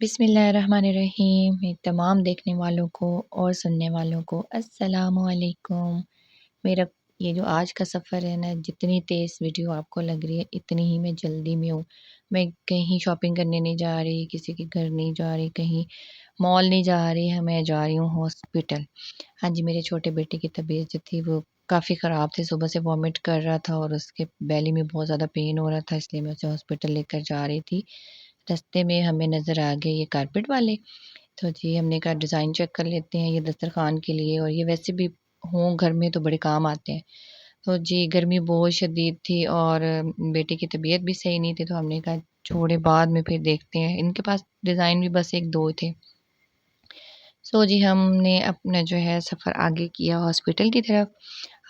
بسم اللہ الرحمن الرحیم۔ میرے تمام دیکھنے والوں کو اور سننے والوں کو السلام علیکم۔ میرا یہ جو آج کا سفر ہے نا، جتنی تیز ویڈیو آپ کو لگ رہی ہے اتنی ہی میں جلدی میں ہوں۔ میں کہیں شاپنگ کرنے نہیں جا رہی، کسی کے گھر نہیں جا رہی، کہیں مال نہیں جا رہی، میں جا رہی ہوں ہاسپٹل۔ ہاں جی، میرے چھوٹے بیٹے کی طبیعت جو تھی وہ کافی خراب تھی، صبح سے وامٹ کر رہا تھا اور اس کے بیلی میں بہت زیادہ پین ہو رہا تھا، اس لیے میں اسے ہاسپٹل لے کر جا رہی تھی۔ رستے میں ہمیں نظر آ گئے یہ کارپیٹ والے، تو جی ہم نے کہا ڈیزائن چیک کر لیتے ہیں یہ دسترخوان کے لیے، اور یہ ویسے بھی ہوں گھر میں تو بڑے کام آتے ہیں۔ تو جی گرمی بہت شدید تھی اور بیٹے کی طبیعت بھی صحیح نہیں تھی، تو ہم نے کہا چھوڑے بعد میں پھر دیکھتے ہیں، ان کے پاس ڈیزائن بھی بس ایک دو تھے۔ جی ہم نے اپنا جو ہے سفر آگے کیا ہاسپٹل کی طرف۔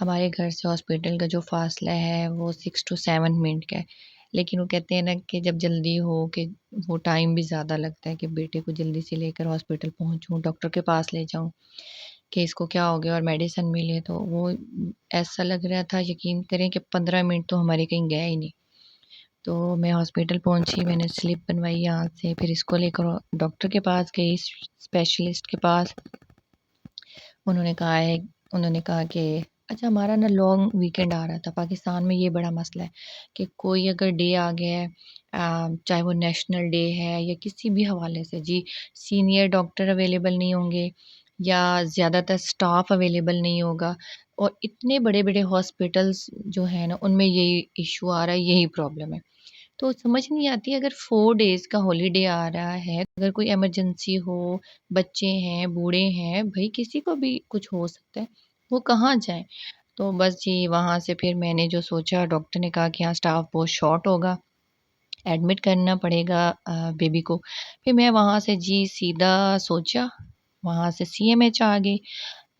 ہمارے گھر سے ہاسپٹل کا جو فاصلہ ہے وہ 6 to 7 منٹ کا ہے، لیکن وہ کہتے ہیں نا کہ جب جلدی ہو کہ وہ ٹائم بھی زیادہ لگتا ہے کہ بیٹے کو جلدی سے لے کر ہاسپٹل پہنچوں، ڈاکٹر کے پاس لے جاؤں کہ اس کو کیا ہو گیا اور میڈیسن ملے، تو وہ ایسا لگ رہا تھا یقین کریں کہ 15 منٹ تو ہمارے کہیں گئے ہی نہیں۔ تو میں ہاسپٹل پہنچی، میں نے سلپ بنوائی یہاں سے، پھر اس کو لے کر ڈاکٹر کے پاس گئی، اسپیشلسٹ کے پاس۔ انہوں نے کہا کہ اچھا ہمارا نا لانگ ویکینڈ آ رہا تھا، پاکستان میں یہ بڑا مسئلہ ہے کہ کوئی اگر ڈے آ گیا ہے، چاہے وہ نیشنل ڈے ہے یا کسی بھی حوالے سے، جی سینئر ڈاکٹر اویلیبل نہیں ہوں گے یا زیادہ تر سٹاف اویلیبل نہیں ہوگا، اور اتنے بڑے بڑے ہاسپٹلس جو ہیں نا ان میں یہی ایشو آ رہا ہے، یہی پرابلم ہے۔ تو سمجھ نہیں آتی، اگر 4 days کا ہالیڈے آ رہا ہے، اگر کوئی ایمرجنسی ہو، بچے ہیں، بوڑھے ہیں، بھائی کسی کو بھی کچھ ہو سکتا ہے، وہ کہاں جائیں؟ تو بس جی وہاں سے پھر میں نے جو سوچا، ڈاکٹر نے کہا کہ یہاں سٹاف بہت شارٹ ہوگا، ایڈمٹ کرنا پڑے گا بیبی کو۔ پھر میں وہاں سے جی سیدھا سوچا، وہاں سے CMH آ گئی،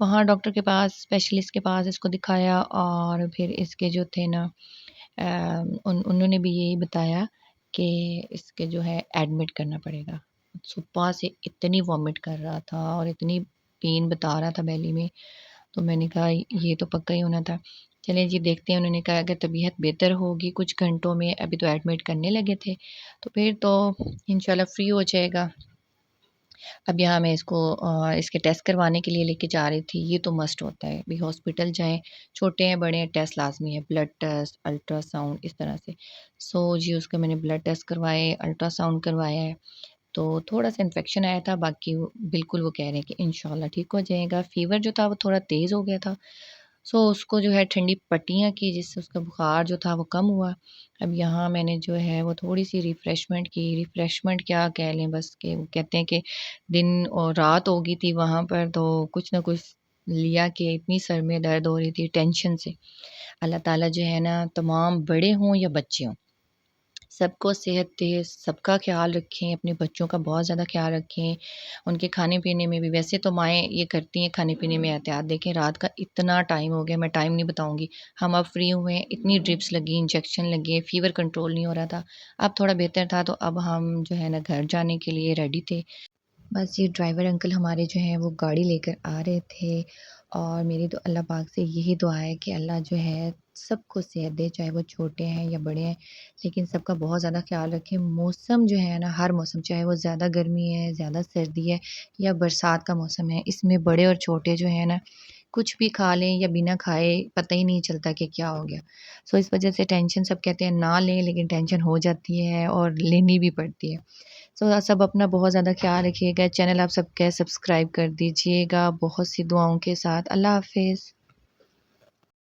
وہاں ڈاکٹر کے پاس، اسپیشلسٹ کے پاس اس کو دکھایا، اور پھر اس کے جو تھے نا انہوں نے بھی یہی بتایا کہ اس کے جو ہے ایڈمٹ کرنا پڑے گا۔ صبح سے اتنی وامٹ کر رہا تھا اور اتنی پین بتا رہا تھا بیلی میں، تو میں نے کہا یہ تو پکا ہی ہونا تھا۔ چلیں جی دیکھتے ہیں، انہوں نے کہا اگر طبیعت بہتر ہوگی کچھ گھنٹوں میں، ابھی تو ایڈمٹ کرنے لگے تھے، تو پھر تو انشاءاللہ فری ہو جائے گا۔ اب یہاں میں اس کو اس کے ٹیسٹ کروانے کے لیے لے کے جا رہی تھی، یہ تو مسٹ ہوتا ہے بھی ہاسپٹل جائیں، چھوٹے ہیں بڑے ہیں ٹیسٹ لازمی ہے، بلڈ ٹیسٹ، الٹرا ساؤنڈ، اس طرح سے۔ جی اس کا میں نے بلڈ ٹیسٹ کروائے، الٹرا ساؤنڈ کروایا ہے، تو تھوڑا سا انفیکشن آیا تھا، باقی بالکل وہ کہہ رہے ہیں کہ انشاءاللہ ٹھیک ہو جائے گا۔ فیور جو تھا وہ تھوڑا تیز ہو گیا تھا، اس کو جو ہے ٹھنڈی پٹیاں کی، جس سے اس کا بخار جو تھا وہ کم ہوا۔ اب یہاں میں نے جو ہے وہ تھوڑی سی ریفریشمنٹ کی، ریفریشمنٹ کیا کہہ لیں، بس کہ وہ کہتے ہیں کہ دن اور رات ہو گئی تھی وہاں پر، تو کچھ نہ کچھ لیا کہ اتنی سر میں درد ہو رہی تھی ٹینشن سے۔ اللہ تعالیٰ جو ہے نا تمام بڑے ہوں یا بچے ہوں، سب کو صحت دے، سب کا خیال رکھیں، اپنے بچوں کا بہت زیادہ خیال رکھیں، ان کے کھانے پینے میں بھی، ویسے تو مائیں یہ کرتی ہیں کھانے پینے میں احتیاط۔ دیکھیں رات کا اتنا ٹائم ہو گیا، میں ٹائم نہیں بتاؤں گی، ہم اب فری ہوئے ہیں، اتنی ڈرپس لگی، انجیکشن لگے، فیور کنٹرول نہیں ہو رہا تھا، اب تھوڑا بہتر تھا، تو اب ہم جو ہے نا گھر جانے کے لیے ریڈی تھے۔ بس یہ ڈرائیور انکل ہمارے جو ہیں وہ گاڑی لے کر آ رہے تھے، اور میری تو اللہ پاک سے یہی دعا ہے کہ اللہ جو ہے سب کو صحت دے، چاہے وہ چھوٹے ہیں یا بڑے ہیں، لیکن سب کا بہت زیادہ خیال رکھیں۔ موسم جو ہے نا، ہر موسم، چاہے وہ زیادہ گرمی ہے، زیادہ سردی ہے یا برسات کا موسم ہے، اس میں بڑے اور چھوٹے جو ہیں نا کچھ بھی کھا لیں یا بنا کھائے پتہ ہی نہیں چلتا کہ کیا ہو گیا۔ اس وجہ سے ٹینشن سب کہتے ہیں نہ لیں، لیکن ٹینشن ہو جاتی ہے اور لینی بھی پڑتی ہے۔ سب اپنا بہت زیادہ خیال رکھیے گا، چینل آپ سب کے سبسکرائب کر دیجیے گا، بہت سی دعاؤں کے ساتھ۔ اللہ حافظ۔